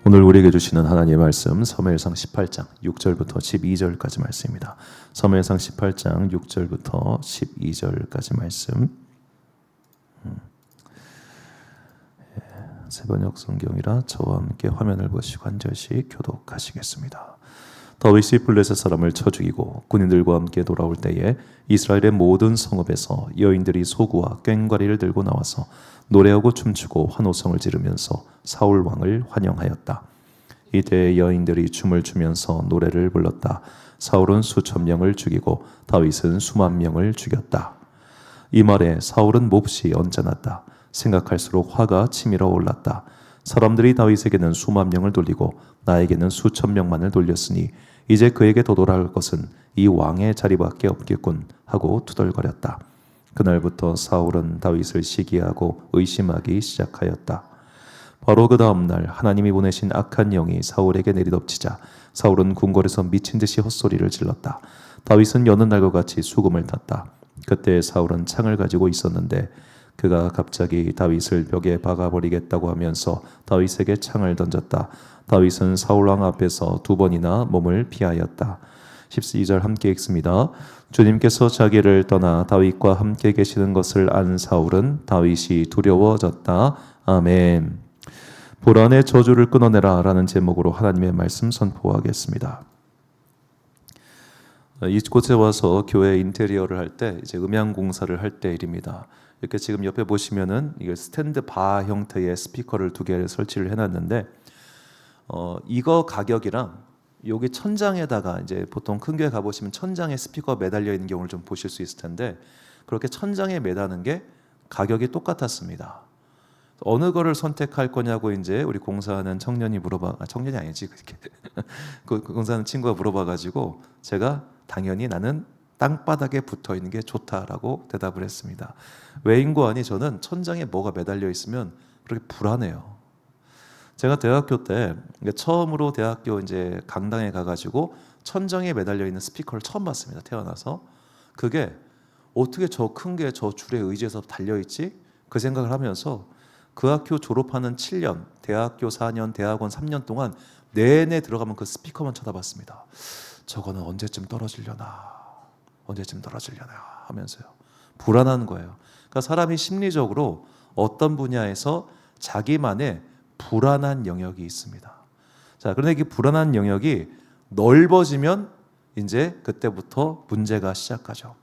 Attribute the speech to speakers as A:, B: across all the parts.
A: 오늘 우리에게 주시는 하나님의 말씀 사무엘상 18장 6절부터 12절까지 말씀입니다. 사무엘상 18장 6절부터 12절까지 말씀. 세번역 성경이라 저와 함께 화면을 보시고 한 절씩 교독하시겠습니다. 다윗이 블레셋 사람을 쳐 죽이고 군인들과 함께 돌아올 때에 이스라엘의 모든 성읍에서 여인들이 소구와 꽹과리를 들고 나와서 노래하고 춤추고 환호성을 지르면서 사울 왕을 환영하였다. 이때 여인들이 춤을 추면서 노래를 불렀다. 사울은 수천 명을 죽이고 다윗은 수만 명을 죽였다. 이 말에 사울은 몹시 언짢았다. 생각할수록 화가 치밀어 올랐다. 사람들이 다윗에게는 수만 명을 돌리고 나에게는 수천 명만을 돌렸으니 이제 그에게 더 돌아갈 것은 이 왕의 자리밖에 없겠군 하고 투덜거렸다. 그날부터 사울은 다윗을 시기하고 의심하기 시작하였다. 바로 그 다음 날 하나님이 보내신 악한 영이 사울에게 내리덮치자 사울은 궁궐에서 미친 듯이 헛소리를 질렀다. 다윗은 여느 날과 같이 수금을 탔다. 그때 사울은 창을 가지고 있었는데 그가 갑자기 다윗을 벽에 박아버리겠다고 하면서 다윗에게 창을 던졌다. 다윗은 사울왕 앞에서 두 번이나 몸을 피하였다. 12절 함께 읽습니다. 주님께서 자기를 떠나 다윗과 함께 계시는 것을 안 사울은 다윗이 두려워졌다. 아멘. 불안의 저주를 끊어내라 라는 제목으로 하나님의 말씀 선포하겠습니다. 이곳에 와서 교회 인테리어를 할 때 이제 음향 공사를 할 때 일입니다. 이렇게 지금 옆에 보시면은 이게 스탠드 바 형태의 스피커를 두 개를 설치를 해놨는데 이거 가격이랑 여기 천장에다가 이제 보통 큰 교회 가보시면 천장에 스피커 매달려 있는 경우를 좀 보실 수 있을 텐데 그렇게 천장에 매다는 게 가격이 똑같았습니다. 어느 거를 선택할 거냐고 이제 우리 공사하는 청년이 청년이 아니지 그렇게 그 공사하는 친구가 물어봐가지고 제가 당연히 나는 땅바닥에 붙어 있는 게 좋다라고 대답을 했습니다. 왜인고 하니 저는 천장에 뭐가 매달려 있으면 그렇게 불안해요. 제가 대학교 때 처음으로 대학교 이제 강당에 가가지고 천장에 매달려 있는 스피커를 처음 봤습니다. 태어나서 그게 어떻게 저 큰 게 저 줄에 의지해서 달려 있지? 그 생각을 하면서 그 학교 졸업하는 7년, 대학교 4년, 대학원 3년 동안 내내 들어가면 그 스피커만 쳐다봤습니다. 저거는 언제쯤 떨어지려나 하면서요. 불안한 거예요. 그러니까 사람이 심리적으로 어떤 분야에서 자기만의 불안한 영역이 있습니다. 자, 그런데 이 불안한 영역이 넓어지면 이제 그때부터 문제가 시작하죠.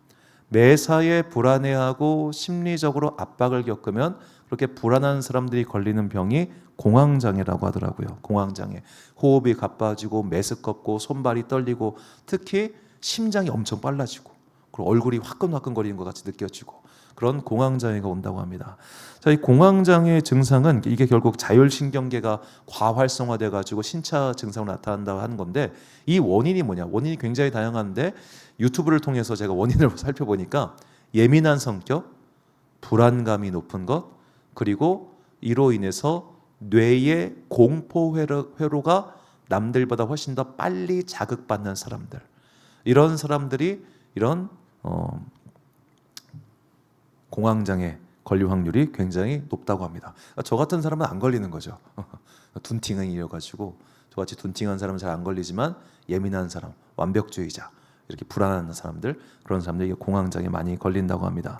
A: 매사에 불안해하고 심리적으로 압박을 겪으면 그렇게 불안한 사람들이 걸리는 병이 공황장애라고 하더라고요. 공황장애. 호흡이 가빠지고 메스껍고 손발이 떨리고 특히 심장이 엄청 빨라지고 그리고 얼굴이 화끈화끈거리는 것 같이 느껴지고 그런 공황장애가 온다고 합니다. 자, 이 공황장애 증상은 이게 결국 자율신경계가 과활성화돼 가지고 신차 증상으로 나타난다고 하는 건데 이 원인이 뭐냐? 원인이 굉장히 다양한데 유튜브를 통해서 제가 원인을 살펴보니까 예민한 성격, 불안감이 높은 것, 그리고 이로 인해서 뇌의 공포 회로가 남들보다 훨씬 더 빨리 자극받는 사람들, 이런 사람들이 이런 공황장애 걸릴 확률이 굉장히 높다고 합니다. 저 같은 사람은 안 걸리는 거죠. 둔팅이어가지고 저같이 둔팅한 사람은 잘 안 걸리지만 예민한 사람, 완벽주의자, 이렇게 불안한 사람들, 그런 사람들이 공황장애 많이 걸린다고 합니다.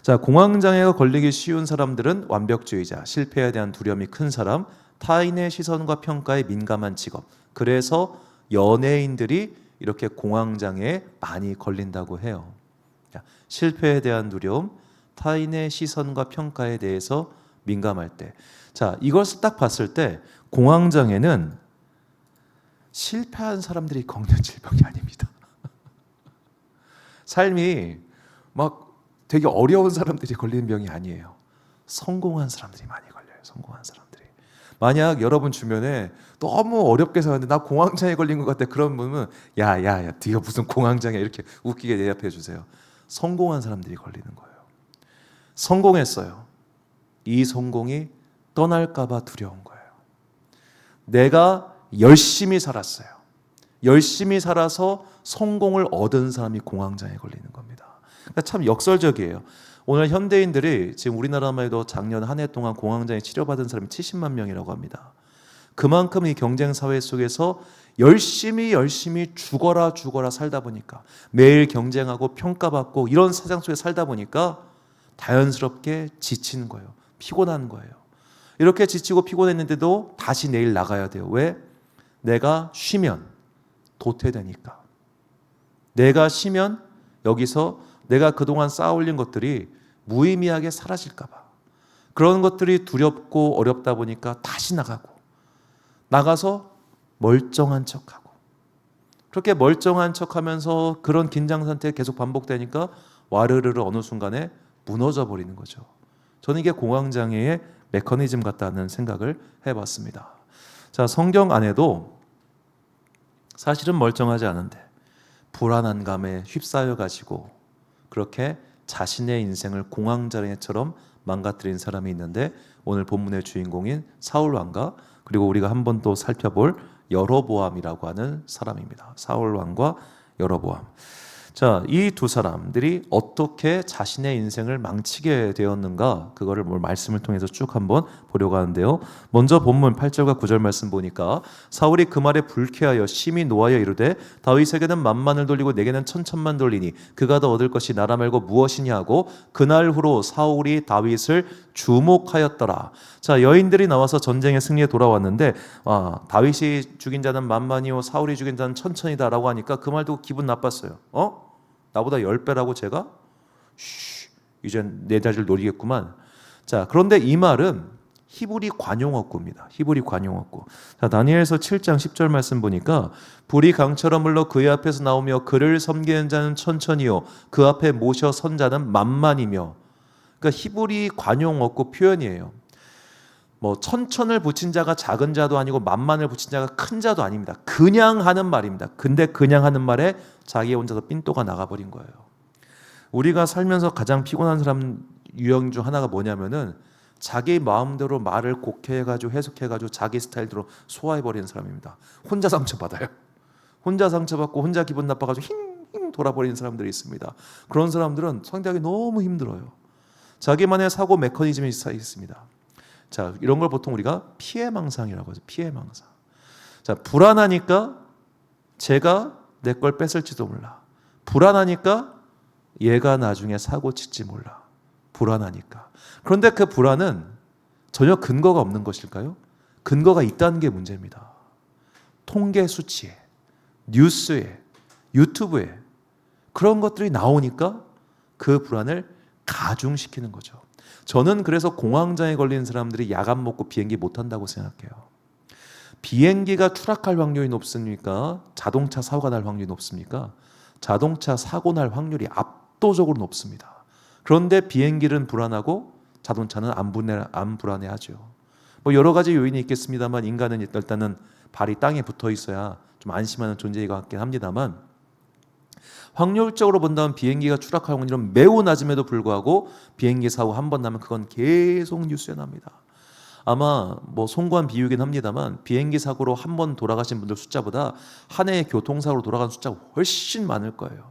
A: 자, 공황장애가 걸리기 쉬운 사람들은 완벽주의자, 실패에 대한 두려움이 큰 사람, 타인의 시선과 평가에 민감한 직업. 그래서 연예인들이 이렇게 공황장애에 많이 걸린다고 해요. 자, 실패에 대한 두려움, 타인의 시선과 평가에 대해서 민감할 때. 자, 이것을 딱 봤을 때 공황장애는 실패한 사람들이 겪는 질병이 아닙니다. 삶이 막 되게 어려운 사람들이 걸리는 병이 아니에요. 성공한 사람들이 많이 걸려요. 성공한 사람들이. 만약 여러분 주변에 너무 어렵게 사는데 나 공황장애 걸린 것 같아. 그런 분은 야야야 네가 무슨 공황장애 이렇게 웃기게 대답해 주세요. 성공한 사람들이 걸리는 거예요. 성공했어요. 이 성공이 떠날까 봐 두려운 거예요. 내가 열심히 살았어요. 열심히 살아서 성공을 얻은 사람이 공황장애에 걸리는 겁니다. 그러니까 참 역설적이에요. 오늘 현대인들이 지금 우리나라만 해도 작년 한 해 동안 공황장애 치료받은 사람이 70만 명이라고 합니다. 그만큼 이 경쟁 사회 속에서 열심히 죽어라 살다 보니까, 매일 경쟁하고 평가받고 이런 세상 속에 살다 보니까 자연스럽게 지치는 거예요. 피곤한 거예요. 이렇게 지치고 피곤했는데도 다시 내일 나가야 돼요. 왜? 내가 쉬면 도태되니까. 내가 쉬면 여기서 내가 그동안 쌓아올린 것들이 무의미하게 사라질까 봐. 그런 것들이 두렵고 어렵다 보니까 다시 나가서 멀쩡한 척하고, 그렇게 멀쩡한 척하면서 그런 긴장 상태가 계속 반복되니까 와르르르 어느 순간에 무너져 버리는 거죠. 저는 이게 공황장애의 메커니즘 같다는 생각을 해봤습니다. 자, 성경 안에도 사실은 멀쩡하지 않은데 불안한 감에 휩싸여 가지고 그렇게 자신의 인생을 공황장애처럼 망가뜨린 사람이 있는데, 오늘 본문의 주인공인 사울 왕과, 그리고 우리가 한 번 또 살펴볼 여로보암이라고 하는 사람입니다. 사울 왕과 여로보암. 자, 이 두 사람들이 어떻게 자신의 인생을 망치게 되었는가, 그거를 말씀을 통해서 쭉 한번 보려고 하는데요. 먼저 본문 8절과 9절 말씀 보니까, 사울이 그 말에 불쾌하여 심히 노하여 이르되 다윗에게는 만만을 돌리고 내게는 천천만 돌리니 그가 더 얻을 것이 나라 말고 무엇이냐 하고, 그날 후로 사울이 다윗을 주목하였더라. 자, 여인들이 나와서 전쟁의 승리에 돌아왔는데, 다윗이 죽인 자는 만만이요 사울이 죽인 자는 천천이다 라고 하니까 그 말 듣고 기분 나빴어요. 나보다 10배라고 제가? 이젠 내 자리를 노리겠구만. 자, 그런데 이 말은 히브리 관용어구입니다. 히브리 관용어구. 자, 다니엘서 7장 10절 말씀 보니까, 불이 강처럼 흘러 그의 앞에서 나오며 그를 섬기는 자는 천천히요 그 앞에 모셔 선 자는 만만이며. 그러니까 히브리 관용어구 표현이에요. 뭐 천천을 붙인 자가 작은 자도 아니고 만만을 붙인 자가 큰 자도 아닙니다. 그냥 하는 말입니다. 근데 그냥 하는 말에 자기 혼자서 삔또가 나가버린 거예요. 우리가 살면서 가장 피곤한 사람 유형 중 하나가 뭐냐면은, 자기 마음대로 말을 곡해가지고 해석해가지고 자기 스타일대로 소화해버리는 사람입니다. 혼자 상처받아요. 혼자 상처받고 혼자 기분 나빠가지고 힝 돌아버리는 사람들이 있습니다. 그런 사람들은 상대하기 너무 힘들어요. 자기만의 사고 메커니즘이 있습니다. 자, 이런 걸 보통 우리가 피해망상이라고 하죠. 피해망상. 자, 불안하니까 제가 내 걸 뺏을지도 몰라. 불안하니까 얘가 나중에 사고 칠지 몰라. 불안하니까. 그런데 그 불안은 전혀 근거가 없는 것일까요? 근거가 있다는 게 문제입니다. 통계 수치에, 뉴스에, 유튜브에 그런 것들이 나오니까 그 불안을 가중시키는 거죠. 저는 그래서 공황장애 걸린 사람들이 야간 먹고 비행기 못 탄다고 생각해요. 비행기가 추락할 확률이 높습니까? 자동차 사고가 날 확률이 높습니까? 자동차 사고 날 확률이 압도적으로 높습니다. 그런데 비행기는 불안하고 자동차는 안 불안해하죠. 뭐 여러 가지 요인이 있겠습니다만, 인간은 일단은 발이 땅에 붙어 있어야 좀 안심하는 존재인 것 같긴 합니다만, 확률적으로 본다면 비행기가 추락할 확률은 매우 낮음에도 불구하고 비행기 사고 한 번 나면 그건 계속 뉴스에 납니다. 아마 뭐 송구한 비유이긴 합니다만, 비행기 사고로 한 번 돌아가신 분들 숫자보다 한 해의 교통사고로 돌아간 숫자가 훨씬 많을 거예요.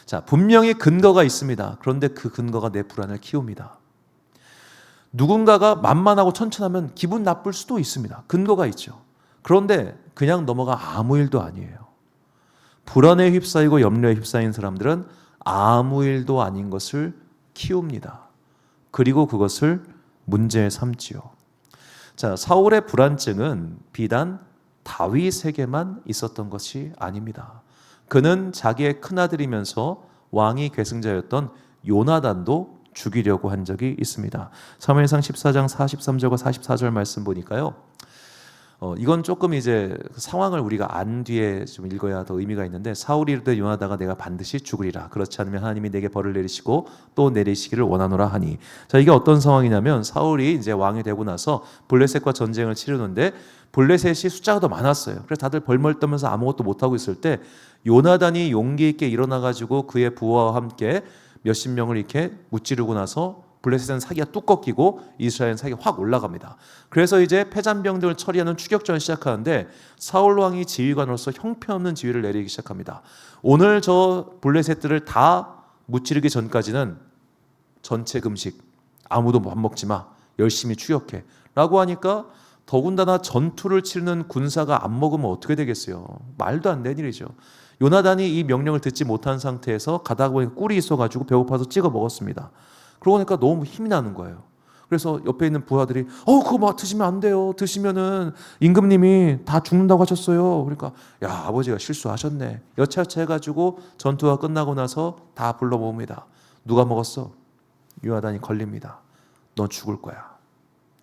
A: 자, 분명히 근거가 있습니다. 그런데 그 근거가 내 불안을 키웁니다. 누군가가 만만하고 천천하면 기분 나쁠 수도 있습니다. 근거가 있죠. 그런데 그냥 넘어가 아무 일도 아니에요. 불안에 휩싸이고 염려에 휩싸인 사람들은 아무 일도 아닌 것을 키웁니다. 그리고 그것을 문제 삼지요. 자, 사울의 불안증은 비단 다윗에게만 있었던 것이 아닙니다. 그는 자기의 큰아들이면서 왕위 계승자였던 요나단도 죽이려고 한 적이 있습니다. 사무엘상 14장 43절과 44절 말씀 보니까요. 이건 조금 이제 상황을 우리가 안 뒤에 좀 읽어야 더 의미가 있는데, 사울이 이르되 요나단아 내가 반드시 죽으리라. 그렇지 않으면 하나님이 내게 벌을 내리시고 또 내리시기를 원하노라 하니. 자, 이게 어떤 상황이냐면, 사울이 이제 왕이 되고 나서 블레셋과 전쟁을 치르는데 블레셋이 숫자가 더 많았어요. 그래서 다들 벌벌 떠면서 아무것도 못하고 있을 때 요나단이 용기 있게 일어나 가지고 그의 부하와 함께 몇십 명을 이렇게 무찌르고 나서 블레셋은 사기가 뚝 꺾이고 이스라엘은 사기가 확 올라갑니다. 그래서 이제 패잔병들을 처리하는 추격전을 시작하는데, 사울 왕이 지휘관으로서 형편없는 지휘를 내리기 시작합니다. 오늘 저 블레셋들을 다 무찌르기 전까지는 전체 금식, 아무도 밥 먹지 마, 열심히 추격해 라고 하니까 더군다나 전투를 치르는 군사가 안 먹으면 어떻게 되겠어요? 말도 안 되는 일이죠. 요나단이 이 명령을 듣지 못한 상태에서 가다가 보니까 꿀이 있어가지고 배고파서 찍어 먹었습니다. 그러고 보니까 너무 힘이 나는 거예요. 그래서 옆에 있는 부하들이 그거 막 드시면 안 돼요. 드시면은 임금님이 다 죽는다고 하셨어요. 그러니까 야, 아버지가 실수하셨네. 여차여차 해가지고 전투가 끝나고 나서 다 불러 모읍니다. 누가 먹었어? 요나단이 걸립니다. 넌 죽을 거야.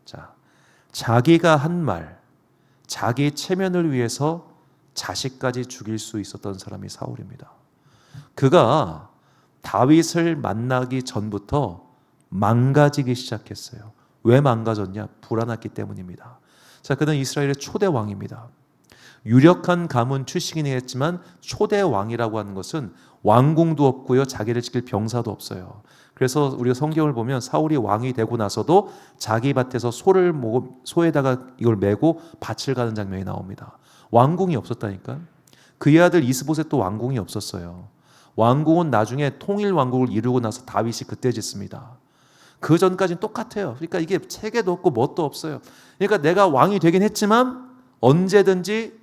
A: 자, 자기가 한 말, 자기 체면을 위해서 자식까지 죽일 수 있었던 사람이 사울입니다. 그가 다윗을 만나기 전부터 망가지기 시작했어요. 왜 망가졌냐? 불안했기 때문입니다. 자, 그는 이스라엘의 초대 왕입니다. 유력한 가문 출신이긴 했지만 초대 왕이라고 하는 것은 왕궁도 없고요, 자기를 지킬 병사도 없어요. 그래서 우리가 성경을 보면 사울이 왕이 되고 나서도 자기 밭에서 소에다가 이걸 메고 밭을 가는 장면이 나옵니다. 왕궁이 없었다니까. 그의 아들 이스보셋도 왕궁이 없었어요. 왕궁은 나중에 통일 왕국을 이루고 나서 다윗이 그때 짓습니다. 그 전까지는 똑같아요. 그러니까 이게 체계도 없고 뭣도 없어요. 그러니까 내가 왕이 되긴 했지만 언제든지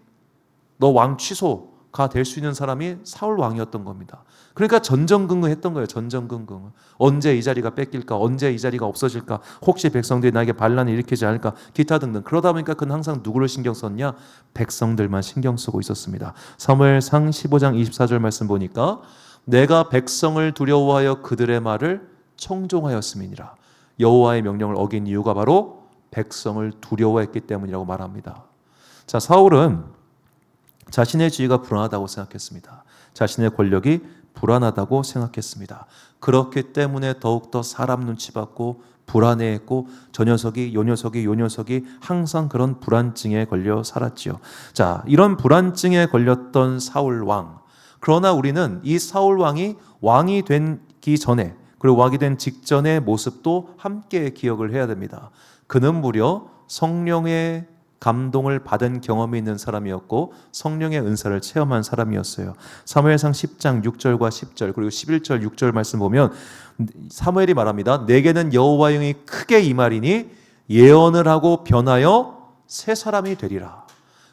A: 너 왕 취소가 될 수 있는 사람이 사울 왕이었던 겁니다. 그러니까 전전긍긍했던 거예요. 전전긍긍. 언제 이 자리가 뺏길까? 언제 이 자리가 없어질까? 혹시 백성들이 나에게 반란을 일으키지 않을까? 기타 등등. 그러다 보니까 그는 항상 누구를 신경 썼냐? 백성들만 신경 쓰고 있었습니다. 사무엘상 15장 24절 말씀 보니까 내가 백성을 두려워하여 그들의 말을 청종하였음이니라. 여호와의 명령을 어긴 이유가 바로 백성을 두려워했기 때문이라고 말합니다. 자, 사울은 자신의 지위가 불안하다고 생각했습니다. 자신의 권력이 불안하다고 생각했습니다. 그렇기 때문에 더욱더 사람 눈치 받고 불안해했고 저 녀석이 요 녀석이 요 녀석이 항상 그런 불안증에 걸려 살았지요. 자, 이런 불안증에 걸렸던 사울 왕. 그러나 우리는 이 사울 왕이 되기 전에 그리고 왕이 된 직전의 모습도 함께 기억을 해야 됩니다. 그는 무려 성령의 감동을 받은 경험이 있는 사람이었고 성령의 은사를 체험한 사람이었어요. 사무엘상 10장 6절과 10절 그리고 11절 6절 말씀 보면 사무엘이 말합니다. 내게는 여호와의 영이 크게 임하리니 예언을 하고 변하여 새 사람이 되리라.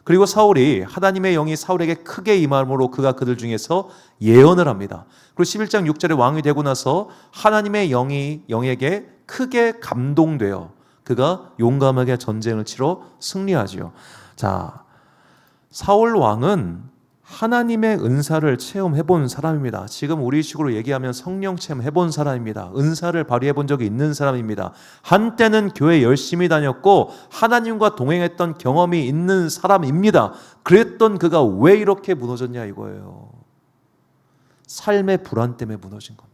A: 그리고 사울이 하나님의 영이 사울에게 크게 임함으로 그가 그들 중에서 예언을 합니다. 그리고 11장 6절에 왕이 되고 나서 하나님의 영이 영에게 크게 감동되어 그가 용감하게 전쟁을 치러 승리하지요. 자, 사울 왕은 하나님의 은사를 체험해본 사람입니다. 지금 우리 식으로 얘기하면 성령 체험해본 사람입니다. 은사를 발휘해본 적이 있는 사람입니다. 한때는 교회 열심히 다녔고 하나님과 동행했던 경험이 있는 사람입니다. 그랬던 그가 왜 이렇게 무너졌냐 이거예요. 삶의 불안 때문에 무너진 겁니다.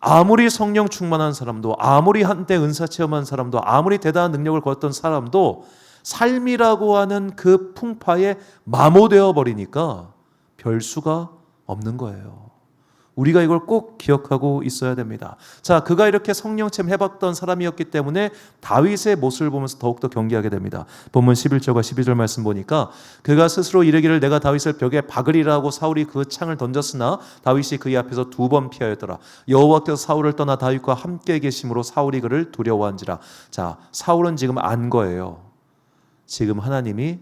A: 아무리 성령 충만한 사람도, 아무리 한때 은사 체험한 사람도, 아무리 대단한 능력을 거뒀던 사람도 삶이라고 하는 그 풍파에 마모되어 버리니까 별 수가 없는 거예요. 우리가 이걸 꼭 기억하고 있어야 됩니다. 자, 그가 이렇게 성령 체험해봤던 사람이었기 때문에 다윗의 모습을 보면서 더욱더 경계하게 됩니다. 본문 11절과 12절 말씀 보니까 그가 스스로 이르기를 내가 다윗을 벽에 박으리라고 사울이 그 창을 던졌으나 다윗이 그의 앞에서 2번 피하였더라. 여호와께서 사울을 떠나 다윗과 함께 계심으로 사울이 그를 두려워한지라. 자, 사울은 지금 안 거예요. 지금 하나님이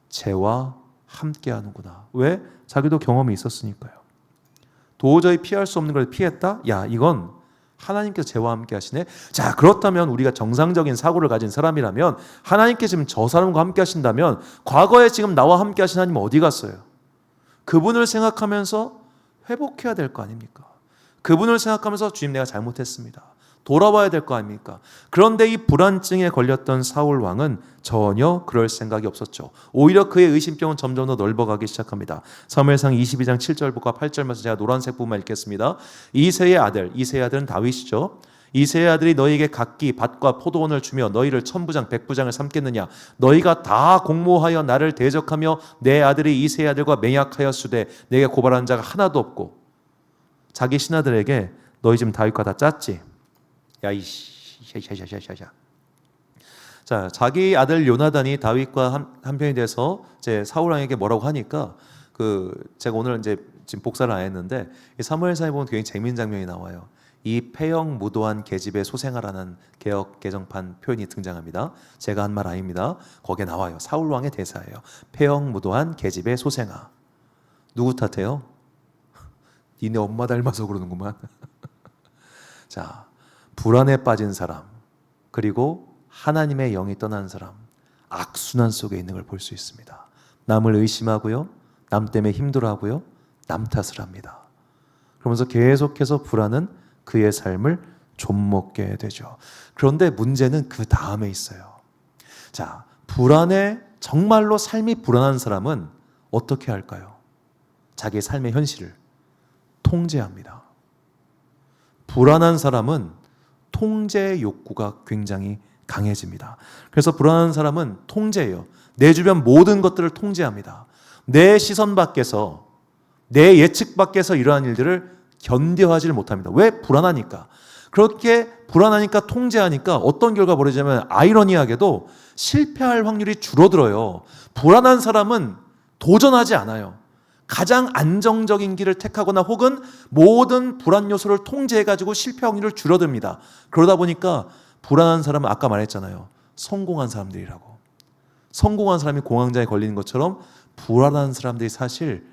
A: 쟤와 함께 하는구나. 왜? 자기도 경험이 있었으니까요. 도저히 피할 수 없는 걸 피했다? 야, 이건 하나님께서 쟤와 함께 하시네. 자, 그렇다면 우리가 정상적인 사고를 가진 사람이라면 하나님께 지금 저 사람과 함께 하신다면 과거에 지금 나와 함께 하신 하나님 어디 갔어요? 그분을 생각하면서 회복해야 될 거 아닙니까? 그분을 생각하면서 주님 내가 잘못했습니다. 돌아와야 될 거 아닙니까? 그런데 이 불안증에 걸렸던 사울 왕은 전혀 그럴 생각이 없었죠. 오히려 그의 의심병은 점점 더 넓어가기 시작합니다. 사무엘상 22장 7절부터 8절 말씀 제가 노란색 부분만 읽겠습니다. 이새의 아들은 다윗이죠. 이새의 아들이 너희에게 각기 밭과 포도원을 주며 너희를 천부장 백부장을 삼겠느냐? 너희가 다 공모하여 나를 대적하며 내 아들이 이새의 아들과 맹약하였으되 내게 고발한 자가 하나도 없고. 자기 신하들에게 너희 지금 다윗과 다 짰지? 야이씨, 샤샤샤샤샤. 자, 자기 아들 요나단이 다윗과 한편이 돼서 이제 사울 왕에게 뭐라고 하니까 제가 오늘 이제 지금 복사를 안 했는데 이 사무엘상에 보면 굉장히 재미있는 장면이 나와요. 이 폐역무도한 계집의 소생아라는 개역 개정판 표현이 등장합니다. 제가 한 말 아닙니다. 거기에 나와요. 사울 왕의 대사예요. 폐역무도한 계집의 소생아. 누구 탓해요? 니네 엄마 닮아서 그러는구만. 자, 불안에 빠진 사람, 그리고 하나님의 영이 떠난 사람, 악순환 속에 있는 걸 볼 수 있습니다. 남을 의심하고요, 남 때문에 힘들어하고요, 남 탓을 합니다. 그러면서 계속해서 불안은 그의 삶을 좀먹게 되죠. 그런데 문제는 그 다음에 있어요. 자, 불안에 정말로 삶이 불안한 사람은 어떻게 할까요? 자기의 삶의 현실을 통제합니다. 불안한 사람은 통제 욕구가 굉장히 강해집니다. 그래서 불안한 사람은 통제해요. 내 주변 모든 것들을 통제합니다. 내 시선 밖에서, 내 예측 밖에서 이러한 일들을 견뎌하지를 못합니다. 왜? 불안하니까. 그렇게 불안하니까 통제하니까 어떤 결과가 벌어지냐면 아이러니하게도 실패할 확률이 줄어들어요. 불안한 사람은 도전하지 않아요. 가장 안정적인 길을 택하거나 혹은 모든 불안 요소를 통제해가지고 실패 확률을 줄어듭니다. 그러다 보니까 불안한 사람은 아까 말했잖아요. 성공한 사람들이라고. 성공한 사람이 공황장애 걸리는 것처럼 불안한 사람들이 사실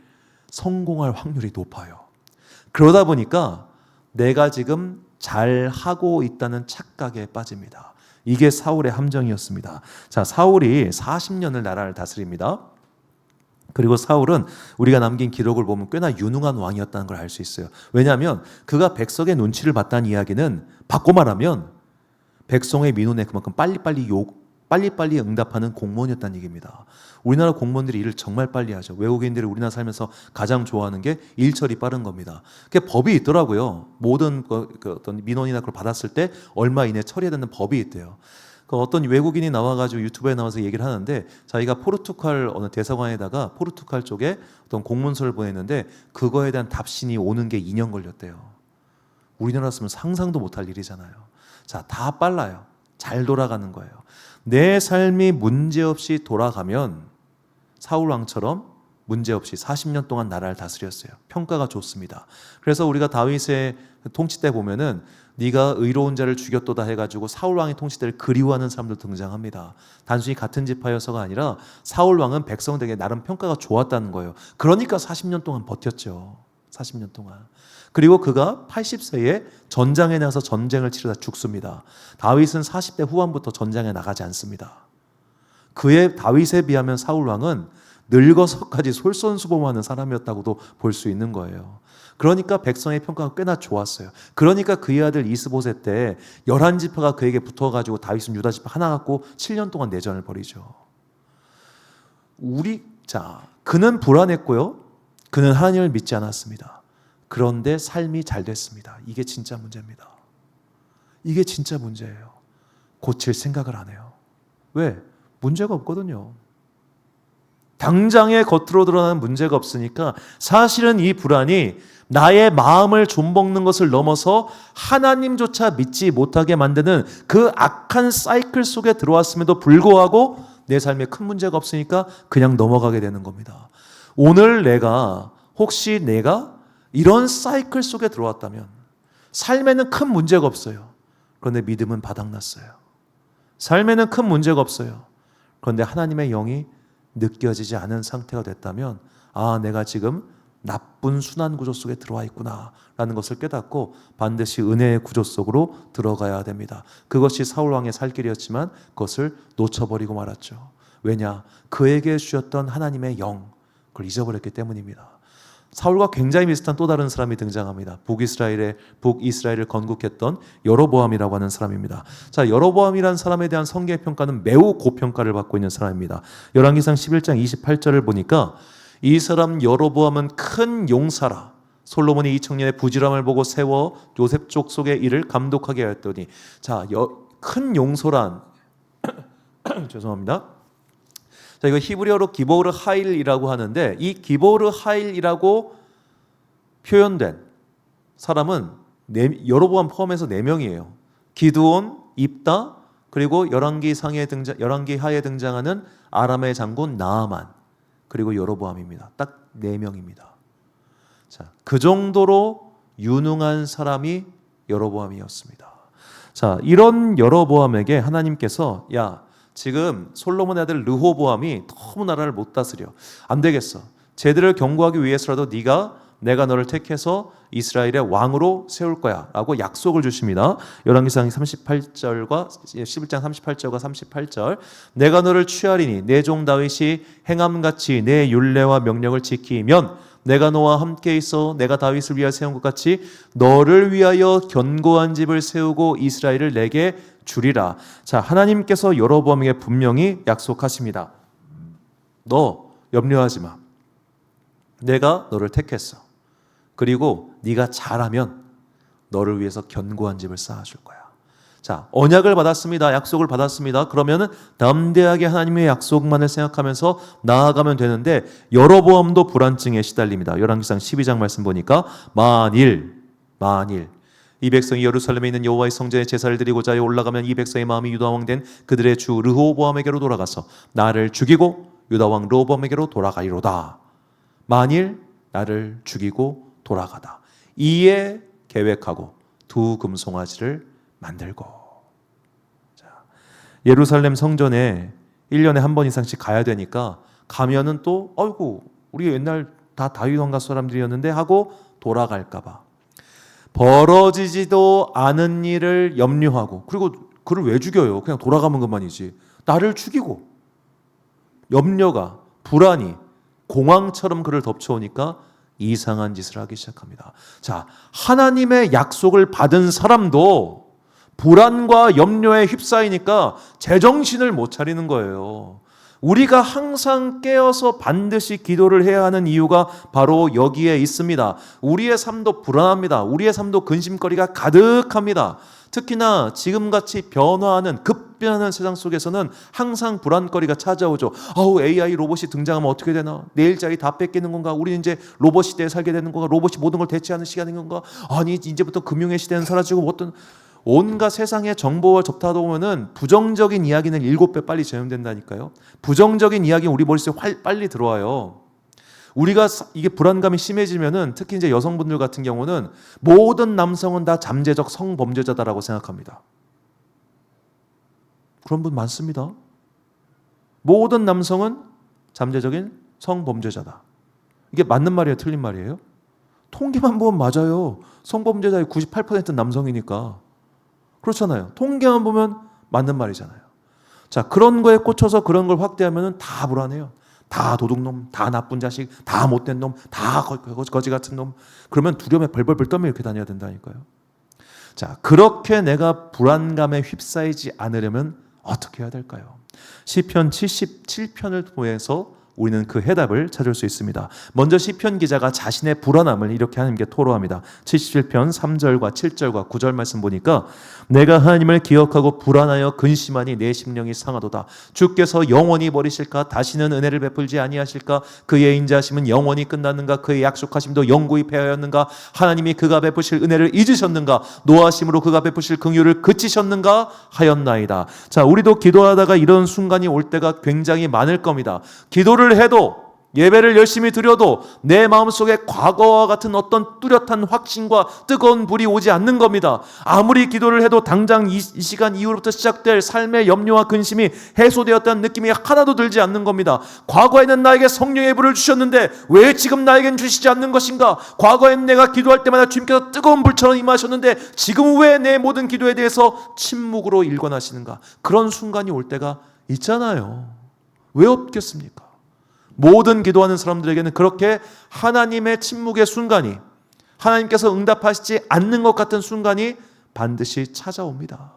A: 성공할 확률이 높아요. 그러다 보니까 내가 지금 잘하고 있다는 착각에 빠집니다. 이게 사울의 함정이었습니다. 자, 사울이 40년을 나라를 다스립니다. 그리고 사울은 우리가 남긴 기록을 보면 꽤나 유능한 왕이었다는 걸 알 수 있어요. 왜냐하면 그가 백성의 눈치를 봤다는 이야기는 바꿔 말하면 백성의 민원에 그만큼 빨리빨리 응답하는 공무원이었다는 얘기입니다. 우리나라 공무원들이 일을 정말 빨리 하죠. 외국인들이 우리나라 살면서 가장 좋아하는 게 일처리 빠른 겁니다. 그게 법이 있더라고요. 모든 어떤 민원이나 그걸 받았을 때 얼마 이내 처리해야 되는 법이 있대요. 어떤 외국인이 나와가지고 유튜브에 나와서 얘기를 하는데 자기가 포르투갈 어느 대사관에다가 포르투갈 쪽에 어떤 공문서를 보냈는데 그거에 대한 답신이 오는 게 2년 걸렸대요. 우리나라였으면 상상도 못할 일이잖아요. 자, 다 빨라요. 잘 돌아가는 거예요. 내 삶이 문제없이 돌아가면 사울 왕처럼 문제없이 40년 동안 나라를 다스렸어요. 평가가 좋습니다. 그래서 우리가 다윗의 통치 때 보면은 네가 의로운 자를 죽였도다 해가지고 사울 왕의 통치 때를 그리워하는 사람들 등장합니다. 단순히 같은 지파여서가 아니라 사울 왕은 백성들에게 나름 평가가 좋았다는 거예요. 그러니까 40년 동안 버텼죠. 40년 동안. 그리고 그가 80세에 전장에 나가서 전쟁을 치르다 죽습니다. 다윗은 40대 후반부터 전장에 나가지 않습니다. 다윗에 비하면 사울 왕은 늙어서까지 솔선수범하는 사람이었다고도 볼 수 있는 거예요. 그러니까 백성의 평가가 꽤나 좋았어요. 그러니까 그의 아들 이스보셋 때 11지파가 그에게 붙어가지고 다윗은 유다지파 하나 갖고 7년 동안 내전을 벌이죠. 그는 불안했고요. 그는 하나님을 믿지 않았습니다. 그런데 삶이 잘 됐습니다. 이게 진짜 문제입니다. 이게 진짜 문제예요. 고칠 생각을 안 해요. 왜? 문제가 없거든요. 당장에 겉으로 드러나는 문제가 없으니까 사실은 이 불안이 나의 마음을 좀먹는 것을 넘어서 하나님조차 믿지 못하게 만드는 그 악한 사이클 속에 들어왔음에도 불구하고 내 삶에 큰 문제가 없으니까 그냥 넘어가게 되는 겁니다. 오늘 혹시 내가 이런 사이클 속에 들어왔다면 삶에는 큰 문제가 없어요. 그런데 믿음은 바닥났어요. 삶에는 큰 문제가 없어요. 그런데 하나님의 영이 느껴지지 않은 상태가 됐다면 내가 지금 나쁜 순환 구조 속에 들어와 있구나 라는 것을 깨닫고 반드시 은혜의 구조 속으로 들어가야 됩니다. 그것이 사울왕의 살 길이었지만 그것을 놓쳐버리고 말았죠. 왜냐? 그에게 주셨던 하나님의 영, 그걸 잊어버렸기 때문입니다. 사울과 굉장히 비슷한 또 다른 사람이 등장합니다. 북이스라엘을 건국했던 여로보암이라고 하는 사람입니다. 자, 여로보암이라는 사람에 대한 성경의 평가는 매우 고평가를 받고 있는 사람입니다. 열왕기상 11장 28절을 보니까 이 사람 여로보암은 큰 용사라. 솔로몬이 이 청년의 부지런함을 보고 세워 요셉 족속의 일을 감독하게 하였더니, 자, 큰 용서란 죄송합니다. 자, 이거 히브리어로 기보르 하일이라고 하는데 이 기보르 하일이라고 표현된 사람은 여로보암 포함해서 4명이에요. 기드온, 입다, 그리고 열왕기 하에 등장하는 아람의 장군 나아만, 그리고 여로보암입니다. 딱 4명입니다. 자, 그 정도로 유능한 사람이 여로보암이었습니다. 자, 이런 여로보암에게 하나님께서 야, 지금 솔로몬의 아들 르호보암이 너무 나라를 못 다스려. 안 되겠어. 쟤들을 경고하기 위해서라도 내가 너를 택해서 이스라엘의 왕으로 세울 거야 라고 약속을 주십니다. 열왕기상 38절과 11장 38절과 38절 내가 너를 취하리니 내 종 다윗이 행함같이 내 율례와 명령을 지키면 내가 너와 함께 있어 내가 다윗을 위하여 세운 것 같이 너를 위하여 견고한 집을 세우고 이스라엘을 내게 주리라. 자, 하나님께서 여로보암에게 분명히 약속하십니다. 너 염려하지 마. 내가 너를 택했어. 그리고 네가 잘하면 너를 위해서 견고한 집을 쌓아줄 거야. 자, 언약을 받았습니다. 약속을 받았습니다. 그러면은 담대하게 하나님의 약속만을 생각하면서 나아가면 되는데 여로보암도 불안증에 시달립니다. 열왕기상 12장 말씀 보니까 만일 이 백성이 예루살렘에 있는 여호와의 성전에 제사를 드리고자 하여 올라가면 이 백성의 마음이 유다 왕 된 그들의 주 르호보암에게로 돌아가서 나를 죽이고 유다 왕 르호보암에게로 돌아가리로다. 만일 나를 죽이고 돌아가다. 이에 계획하고 두 금송아지를 만들고. 자, 예루살렘 성전에 1년에 한 번 이상씩 가야 되니까 가면은 또 아이고 우리 옛날 다 다윗 왕가 사람들이었는데 하고 돌아갈까 봐. 벌어지지도 않은 일을 염려하고 그리고 그를 왜 죽여요? 그냥 돌아가는 것만이지. 나를 죽이고 염려가 불안이 공황처럼 그를 덮쳐오니까 이상한 짓을 하기 시작합니다. 자, 하나님의 약속을 받은 사람도 불안과 염려에 휩싸이니까 제정신을 못 차리는 거예요. 우리가 항상 깨어서 반드시 기도를 해야 하는 이유가 바로 여기에 있습니다. 우리의 삶도 불안합니다. 우리의 삶도 근심거리가 가득합니다. 특히나 지금같이 변화하는 급변하는 세상 속에서는 항상 불안거리가 찾아오죠. 아우 AI 로봇이 등장하면 어떻게 되나? 내 일자리 다 뺏기는 건가? 우리는 이제 로봇 시대에 살게 되는 건가? 로봇이 모든 걸 대체하는 시간인 건가? 아니 이제부터 금융의 시대는 사라지고 어떤 온갖 세상의 정보와 접하다 보면은 부정적인 이야기는 7배 빨리 재현된다니까요. 부정적인 이야기는 우리 머릿속에 빨리 들어와요. 우리가 이게 불안감이 심해지면은 특히 이제 여성분들 같은 경우는 모든 남성은 다 잠재적 성범죄자다라고 생각합니다. 그런 분 많습니다. 모든 남성은 잠재적인 성범죄자다. 이게 맞는 말이에요, 틀린 말이에요? 통계만 보면 맞아요. 성범죄자의 98%는 남성이니까. 그렇잖아요. 통계만 보면 맞는 말이잖아요. 자, 그런 거에 꽂혀서 그런 걸 확대하면 다 불안해요. 다 도둑놈, 다 나쁜 자식, 다 못된 놈, 다 거지 같은 놈. 그러면 두려움에 벌벌벌 떨며 이렇게 다녀야 된다니까요. 자, 그렇게 내가 불안감에 휩싸이지 않으려면 어떻게 해야 될까요? 시편 77편을 통해서 우리는 그 해답을 찾을 수 있습니다. 먼저 시편 기자가 자신의 불안함을 이렇게 하나님께 토로합니다. 77편 3절과 7절과 9절 말씀 보니까 내가 하나님을 기억하고 불안하여 근심하니 내 심령이 상하도다. 주께서 영원히 버리실까? 다시는 은혜를 베풀지 아니하실까? 그의 인자하심은 영원히 끝났는가? 그의 약속하심도 영구히 패하였는가? 하나님이 그가 베푸실 은혜를 잊으셨는가? 노하심으로 그가 베푸실 긍휼을 그치셨는가? 하였나이다. 자, 우리도 기도하다가 이런 순간이 올 때가 굉장히 많을 겁니다. 기도를 해도 예배를 열심히 드려도 내 마음속에 과거와 같은 어떤 뚜렷한 확신과 뜨거운 불이 오지 않는 겁니다. 아무리 기도를 해도 당장 이 시간 이후로부터 시작될 삶의 염려와 근심이 해소되었다는 느낌이 하나도 들지 않는 겁니다. 과거에는 나에게 성령의 불을 주셨는데 왜 지금 나에겐 주시지 않는 것인가? 과거에는 내가 기도할 때마다 주님께서 뜨거운 불처럼 임하셨는데 지금 왜 내 모든 기도에 대해서 침묵으로 일관하시는가? 그런 순간이 올 때가 있잖아요. 왜 없겠습니까? 모든 기도하는 사람들에게는 그렇게 하나님의 침묵의 순간이, 하나님께서 응답하시지 않는 것 같은 순간이 반드시 찾아옵니다.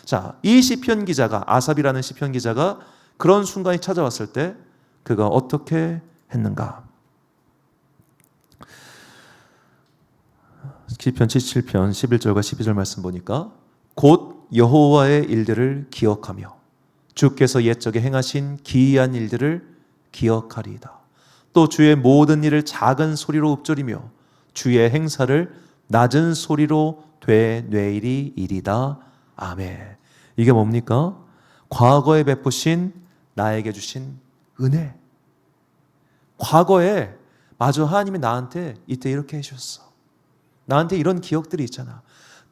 A: 자, 이 시편 기자가, 아삽이라는 시편 기자가 그런 순간이 찾아왔을 때 그가 어떻게 했는가? 시편 77편 11절과 12절 말씀 보니까 곧 여호와의 일들을 기억하며 주께서 옛적에 행하신 기이한 일들을 기억하리이다. 또 주의 모든 일을 작은 소리로 읊조리며 주의 행사를 낮은 소리로 되뇌이리이다. 아멘. 이게 뭡니까? 과거에 베푸신 나에게 주신 은혜. 과거에 마저 하나님이 나한테 이때 이렇게 해주셨어. 나한테 이런 기억들이 있잖아.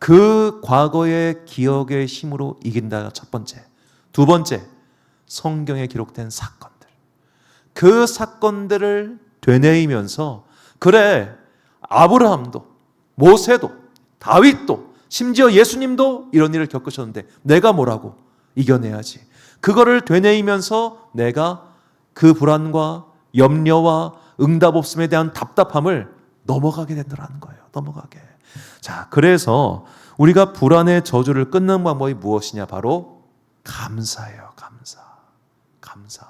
A: 그 과거의 기억의 힘으로 이긴다가 첫 번째. 두 번째, 성경에 기록된 사건들. 그 사건들을 되뇌이면서 그래, 아브라함도 모세도 다윗도 심지어 예수님도 이런 일을 겪으셨는데 내가 뭐라고 이겨내야지. 그거를 되뇌이면서 내가 그 불안과 염려와 응답 없음에 대한 답답함을 넘어가게 된다는 거예요. 넘어가게. 자, 그래서 우리가 불안의 저주를 끊는 방법이 무엇이냐? 바로 감사예요. 감사.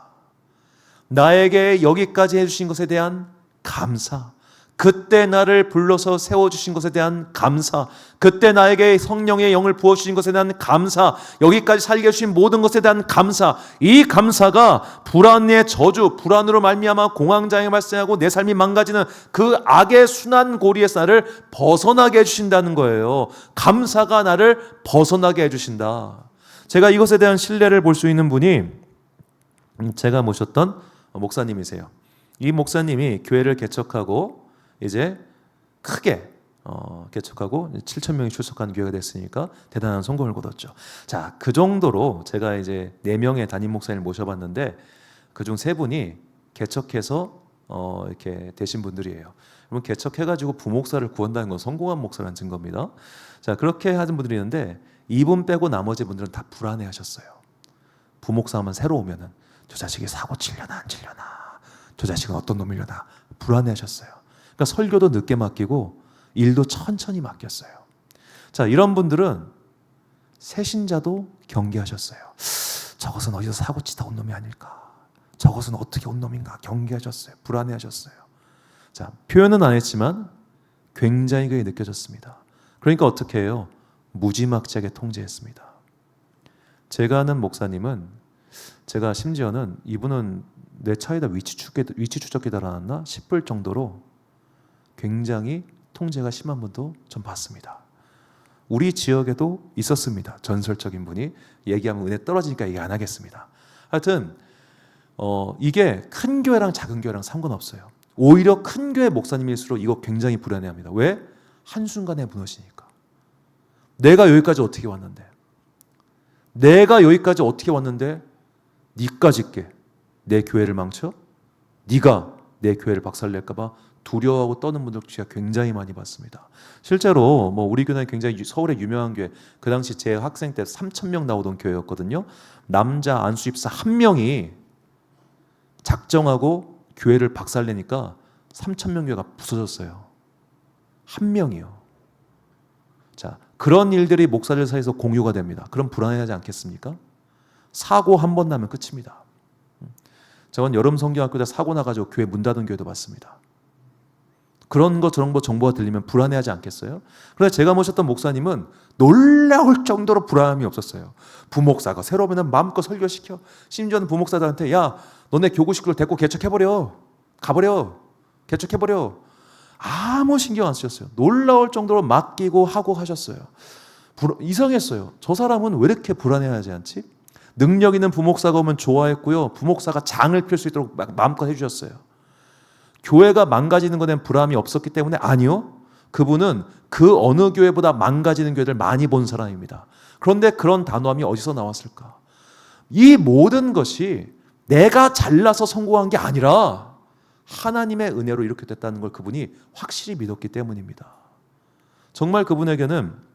A: 나에게 여기까지 해주신 것에 대한 감사. 그때 나를 불러서 세워주신 것에 대한 감사. 그때 나에게 성령의 영을 부어주신 것에 대한 감사. 여기까지 살게 해주신 모든 것에 대한 감사. 이 감사가 불안의 저주, 불안으로 말미암아 공황장애 발생하고 내 삶이 망가지는 그 악의 순환 고리에서 나를 벗어나게 해주신다는 거예요. 감사가 나를 벗어나게 해주신다. 제가 이것에 대한 신뢰를 볼 수 있는 분이 제가 모셨던 목사님이세요. 이 목사님이 교회를 개척하고 이제 크게 개척하고 7,000명이 출석한 교회가 됐으니까 대단한 성공을 거뒀죠. 자, 그 정도로 제가 이제 4명의 담임 목사님을 모셔봤는데 그중 3분이 개척해서 이렇게 되신 분들이에요. 그러면 개척해가지고 부목사를 구한다는 건 성공한 목사라는 증거입니다. 자, 그렇게 하는 분들이 있는데 이분 빼고 나머지 분들은 다 불안해하셨어요. 부목사만 새로 오면은 저 자식이 사고 치려나 안 치려나, 저 자식은 어떤 놈이려나 불안해하셨어요. 그러니까 설교도 늦게 맡기고 일도 천천히 맡겼어요. 자, 이런 분들은 새신자도 경계하셨어요. 저것은 어디서 사고 치다 온 놈이 아닐까, 저것은 어떻게 온 놈인가 경계하셨어요. 불안해하셨어요. 자, 표현은 안 했지만 굉장히 그게 느껴졌습니다. 그러니까 어떻게 해요? 무지막지하게 통제했습니다. 제가 아는 목사님은, 제가 심지어는 이분은 내 차에다 위치 추적기 달아놨나 싶을 정도로 굉장히 통제가 심한 분도 전 봤습니다. 우리 지역에도 있었습니다. 전설적인 분이. 얘기하면 은혜 떨어지니까 얘기 안 하겠습니다. 하여튼 이게 큰 교회랑 작은 교회랑 상관없어요. 오히려 큰 교회 목사님일수록 이거 굉장히 불안해합니다. 왜? 한순간에 무너지니까. 내가 여기까지 어떻게 왔는데, 니까지 있게 내 교회를 망쳐? 네가 내 교회를 박살낼까 봐 두려워하고 떠는 분들 제가 굉장히 많이 봤습니다. 실제로 우리 교회는 굉장히 서울의 유명한 교회, 그 당시 제 학생 때 3,000명 나오던 교회였거든요. 남자 안수집사 1명이 작정하고 교회를 박살내니까 3,000명 교회가 부서졌어요. 1명이요. 자, 그런 일들이 목사들 사이에서 공유가 됩니다. 그럼 불안해하지 않겠습니까? 사고 한 번 나면 끝입니다. 저는 여름 성경학교 때 사고 나가지고 교회 문 닫은 교회도 봤습니다. 그런 거 저런 거 정보가 들리면 불안해하지 않겠어요? 그래서 제가 모셨던 목사님은 놀라울 정도로 불안함이 없었어요. 부목사가 새로 오면 마음껏 설교시켜. 심지어는 부목사들한테 야, 너네 교구 식구를 데리고 개척해버려. 가버려. 개척해버려. 아무 신경 안 쓰셨어요. 놀라울 정도로 맡기고 하고 하셨어요. 이상했어요. 저 사람은 왜 이렇게 불안해하지 않지? 능력 있는 부목사가 오면 좋아했고요. 부목사가 장을 펼 수 있도록 마음껏 해주셨어요. 교회가 망가지는 것에는 불안함이 없었기 때문에 아니요. 그분은 그 어느 교회보다 망가지는 교회들 많이 본 사람입니다. 그런데 그런 단호함이 어디서 나왔을까? 이 모든 것이 내가 잘나서 성공한 게 아니라 하나님의 은혜로 이렇게 됐다는 걸 그분이 확실히 믿었기 때문입니다. 정말 그분에게는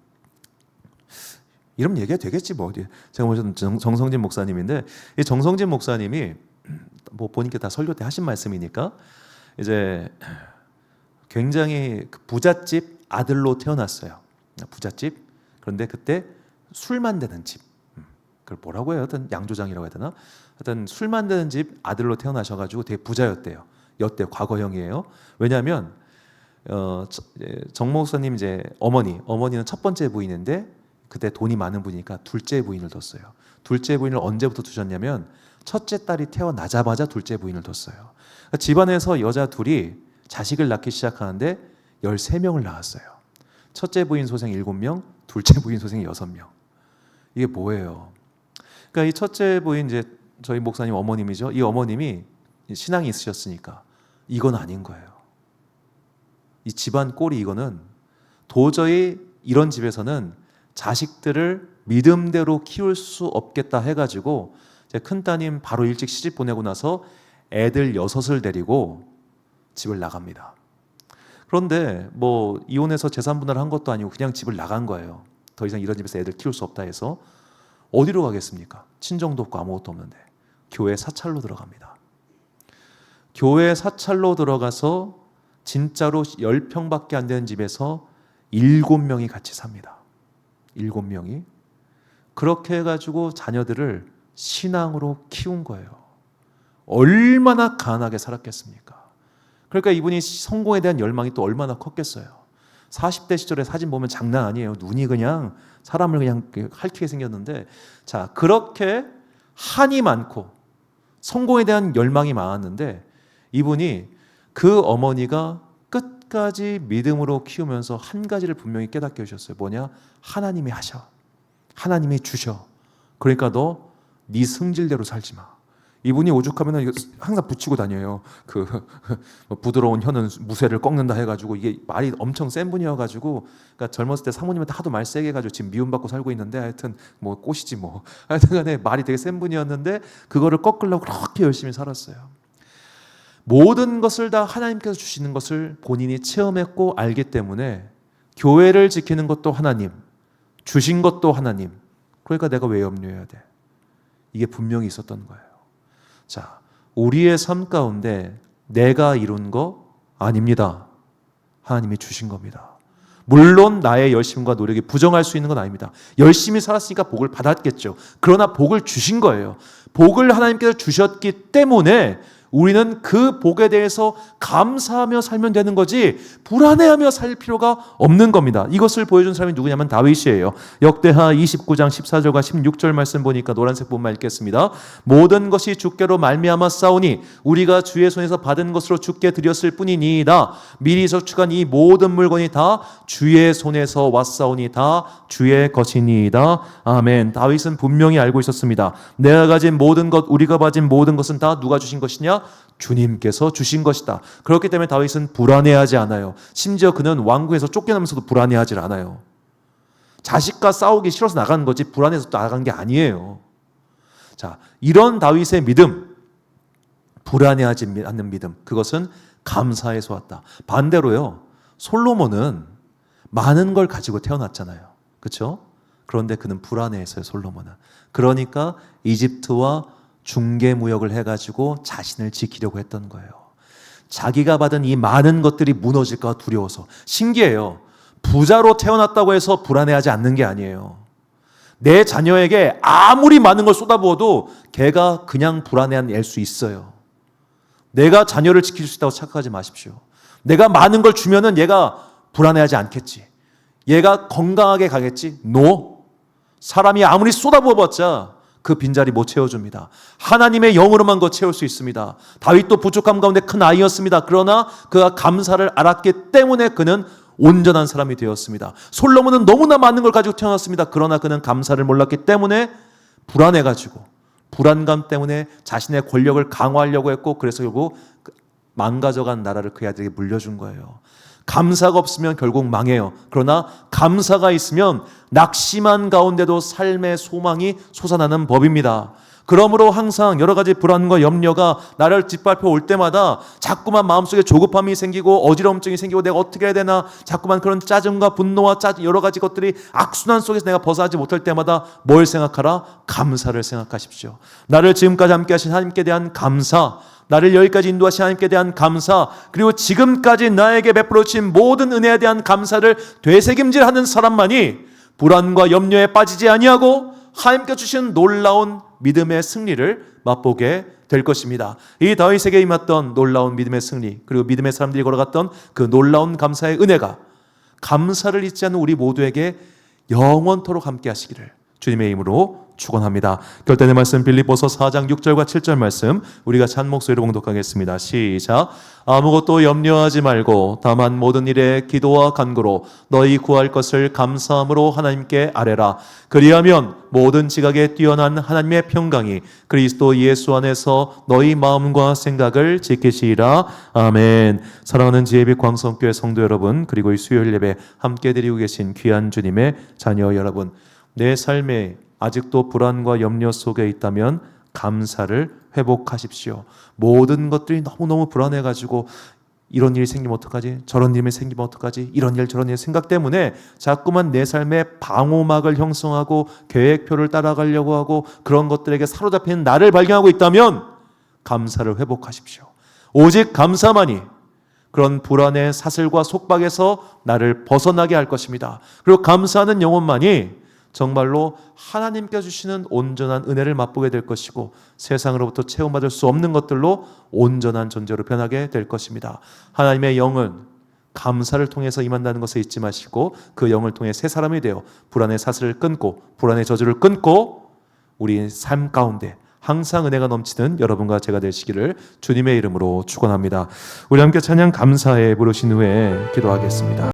A: 이런 얘기가 되겠지 뭐. 제가 모셨던 정성진 목사님인데 이 정성진 목사님이 보니까 다 설교 때 하신 말씀이니까 이제 굉장히 부잣집 아들로 태어났어요. 부잣집. 그런데 그때 술 만드는 집. 그걸 뭐라고 해요? 하여튼 양조장이라고 해야 되나? 하여튼 술 만드는 집 아들로 태어나셔가지고 되게 부자였대요. 과거형이에요. 왜냐하면 정 목사님 이제 어머니는 첫 번째 부인인데 그때 돈이 많은 분이니까 둘째 부인을 뒀어요. 둘째 부인을 언제부터 두셨냐면 첫째 딸이 태어나자마자 둘째 부인을 뒀어요. 그러니까 집안에서 여자 둘이 자식을 낳기 시작하는데 13명을 낳았어요. 첫째 부인 소생 7명, 둘째 부인 소생 6명. 이게 뭐예요? 그러니까 이 첫째 부인 이제 저희 목사님 어머님이죠. 이 어머님이 신앙이 있으셨으니까 이건 아닌 거예요. 이 집안 꼴이 이거는 도저히 이런 집에서는 자식들을 믿음대로 키울 수 없겠다 해가지고 제 큰따님 바로 일찍 시집 보내고 나서 애들 6을 데리고 집을 나갑니다. 그런데 뭐 이혼해서 재산 분할을 한 것도 아니고 그냥 집을 나간 거예요. 더 이상 이런 집에서 애들 키울 수 없다 해서. 어디로 가겠습니까? 친정도 없고 아무것도 없는데 교회 사찰로 들어갑니다. 교회 사찰로 들어가서 진짜로 10평밖에 안 되는 집에서 7명이 같이 삽니다. 7명이. 그렇게 해가지고 자녀들을 신앙으로 키운 거예요. 얼마나 가난하게 살았겠습니까? 그러니까 이분이 성공에 대한 열망이 또 얼마나 컸겠어요. 40대 시절에 사진 보면 장난 아니에요. 눈이 그냥 사람을 그냥 핥히게 생겼는데, 자, 그렇게 한이 많고 성공에 대한 열망이 많았는데 이분이 그 어머니가 끝까지 믿음으로 키우면서 한 가지를 분명히 깨닫게 해주셨어요. 뭐냐? 하나님이 하셔. 하나님이 주셔. 그러니까 너 네 승질대로 살지 마. 이분이 오죽하면 이거 항상 붙이고 다녀요. 부드러운 혀는 무쇠를 꺾는다 해가지고 이게 말이 엄청 센 분이어가지고, 그러니까 젊었을 때 사모님한테 하도 말 세게 해가지고 지금 미움받고 살고 있는데, 하여튼 뭐 꽃이지 뭐. 하여튼간에 말이 되게 센 분이었는데 그거를 꺾으려고 그렇게 열심히 살았어요. 모든 것을 다 하나님께서 주시는 것을 본인이 체험했고 알기 때문에 교회를 지키는 것도 하나님, 주신 것도 하나님. 그러니까 내가 왜 염려해야 돼? 이게 분명히 있었던 거예요. 자, 우리의 삶 가운데 내가 이룬 거 아닙니다. 하나님이 주신 겁니다. 물론 나의 열심과 노력이 부정할 수 있는 건 아닙니다. 열심히 살았으니까 복을 받았겠죠. 그러나 복을 주신 거예요. 복을 하나님께서 주셨기 때문에 우리는 그 복에 대해서 감사하며 살면 되는 거지 불안해하며 살 필요가 없는 겁니다. 이것을 보여준 사람이 누구냐면 다윗이에요. 역대하 29장 14절과 16절 말씀 보니까 노란색 본말 읽겠습니다. 모든 것이 주께로 말미암아 싸우니 우리가 주의 손에서 받은 것으로 주께 드렸을 뿐이니이다. 미리 저축한 이 모든 물건이 다 주의 손에서 왔사오니 다 주의 것이니이다. 아멘. 다윗은 분명히 알고 있었습니다. 내가 가진 모든 것, 우리가 가진 모든 것은 다 누가 주신 것이냐? 주님께서 주신 것이다. 그렇기 때문에 다윗은 불안해하지 않아요. 심지어 그는 왕궁에서 쫓겨나면서도 불안해하지 않아요. 자식과 싸우기 싫어서 나간 거지 불안해서 나간 게 아니에요. 자, 이런 다윗의 믿음, 불안해하지 않는 믿음, 그것은 감사에서 왔다. 반대로요, 솔로몬은 많은 걸 가지고 태어났잖아요. 그렇죠? 그런데 그는 불안해했어요. 솔로몬은. 그러니까 이집트와 중개 무역을 해가지고 자신을 지키려고 했던 거예요. 자기가 받은 이 많은 것들이 무너질까 두려워서. 신기해요. 부자로 태어났다고 해서 불안해하지 않는 게 아니에요. 내 자녀에게 아무리 많은 걸 쏟아부어도 걔가 그냥 불안해할 수 있어요. 내가 자녀를 지킬 수 있다고 착각하지 마십시오. 내가 많은 걸 주면은 얘가 불안해하지 않겠지. 얘가 건강하게 가겠지? No. 사람이 아무리 쏟아부어봤자 그 빈자리 못 채워줍니다. 하나님의 영으로만 그 채울 수 있습니다. 다윗도 부족함 가운데 큰 아이였습니다. 그러나 그가 감사를 알았기 때문에 그는 온전한 사람이 되었습니다. 솔로몬은 너무나 많은 걸 가지고 태어났습니다. 그러나 그는 감사를 몰랐기 때문에 불안해가지고 불안감 때문에 자신의 권력을 강화하려고 했고, 그래서 결국 망가져간 나라를 그 아들에게 물려준 거예요. 감사가 없으면 결국 망해요. 그러나 감사가 있으면 낙심한 가운데도 삶의 소망이 솟아나는 법입니다. 그러므로 항상 여러 가지 불안과 염려가 나를 짓밟혀 올 때마다 자꾸만 마음속에 조급함이 생기고 어지러움증이 생기고 내가 어떻게 해야 되나, 자꾸만 그런 짜증과 분노와 여러 가지 것들이 악순환 속에서 내가 벗어나지 못할 때마다 뭘 생각하라? 감사를 생각하십시오. 나를 지금까지 함께 하신 하나님께 대한 감사, 나를 여기까지 인도하신 하나님께 대한 감사, 그리고 지금까지 나에게 베풀어 주신 모든 은혜에 대한 감사를 되새김질하는 사람만이 불안과 염려에 빠지지 아니하고 하나님께 주신 놀라운 믿음의 승리를 맛보게 될 것입니다. 이 다윗에게 임했던 놀라운 믿음의 승리, 그리고 믿음의 사람들이 걸어갔던 그 놀라운 감사의 은혜가 감사를 잊지 않는 우리 모두에게 영원토록 함께 하시기를 주님의 이름으로 축원합니다. 결단의 말씀 빌립보서 4장 6절과 7절 말씀 우리가 한 목소리로 봉독하겠습니다. 시작. 아무것도 염려하지 말고 다만 모든 일에 기도와 간구로 너희 구할 것을 감사함으로 하나님께 아뢰라. 그리하면 모든 지각에 뛰어난 하나님의 평강이 그리스도 예수 안에서 너희 마음과 생각을 지키시리라. 아멘. 사랑하는 지혜빛 광성교회 성도 여러분, 그리고 이 수요일 예배 함께 드리고 계신 귀한 주님의 자녀 여러분, 내 삶에 아직도 불안과 염려 속에 있다면 감사를 회복하십시오. 모든 것들이 너무너무 불안해가지고 이런 일이 생기면 어떡하지? 저런 일이 생기면 어떡하지? 이런 일 저런 일 생각 때문에 자꾸만 내 삶에 방호막을 형성하고 계획표를 따라가려고 하고 그런 것들에게 사로잡힌 나를 발견하고 있다면 감사를 회복하십시오. 오직 감사만이 그런 불안의 사슬과 속박에서 나를 벗어나게 할 것입니다. 그리고 감사하는 영혼만이 정말로 하나님께 주시는 온전한 은혜를 맛보게 될 것이고 세상으로부터 체험받을 수 없는 것들로 온전한 존재로 변하게 될 것입니다. 하나님의 영은 감사를 통해서 임한다는 것을 잊지 마시고 그 영을 통해 새 사람이 되어 불안의 사슬을 끊고 불안의 저주를 끊고 우리 삶 가운데 항상 은혜가 넘치는 여러분과 제가 되시기를 주님의 이름으로 축원합니다. 우리 함께 찬양 감사해 부르신 후에 기도하겠습니다.